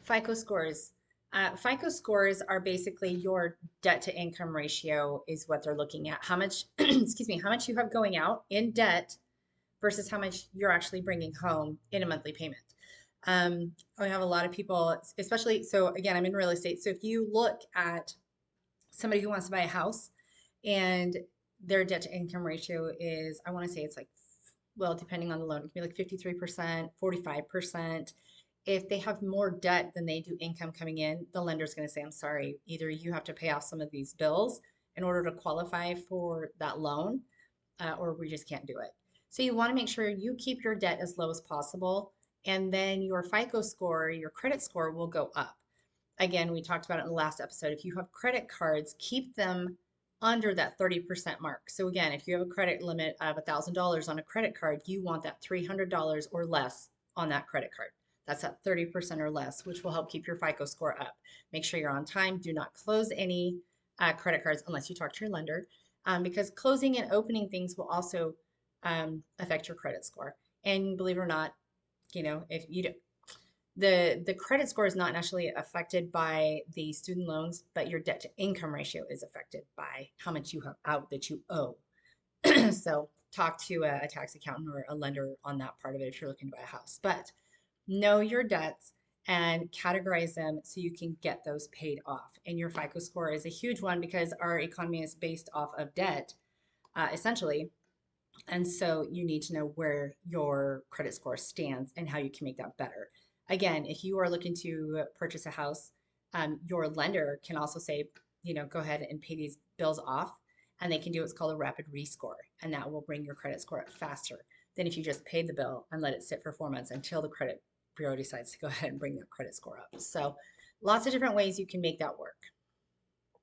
FICO scores. FICO scores are basically your debt to income ratio is what they're looking at. How much, excuse me, how much you have going out in debt versus how much you're actually bringing home in a monthly payment. I have a lot of people, especially, so again, I'm in real estate. So if you look at somebody who wants to buy a house and their debt to income ratio is, I want to say it's like, well, depending on the loan, it can be like 53%, 45%. If they have more debt than they do income coming in, the lender's going to say, I'm sorry, either you have to pay off some of these bills in order to qualify for that loan, or we just can't do it. So you want to make sure you keep your debt as low as possible, and then your FICO score, your credit score will go up. Again, we talked about it in the last episode. If you have credit cards, keep them under that 30% mark. So again, if you have a credit limit of $1,000 on a credit card, you want that $300 or less on that credit card. That's at 30% or less, which will help keep your FICO score up. Make sure you're on time. Do not close any credit cards unless you talk to your lender, because closing and opening things will also affect your credit score. And believe it or not, if you do, the credit score is not actually affected by the student loans, but your debt to income ratio is affected by how much you have out that you owe. So talk to a tax accountant or a lender on that part of it if you're looking to buy a house. But know your debts and categorize them so you can get those paid off. And your FICO score is a huge one because our economy is based off of debt, essentially. And so you need to know where your credit score stands and how you can make that better. Again, if you are looking to purchase a house, your lender can also say, go ahead and pay these bills off. And they can do what's called a rapid rescore. And that will bring your credit score up faster than if you just paid the bill and let it sit for 4 months until the credit bureau decides to go ahead and bring that credit score up. So lots of different ways you can make that work.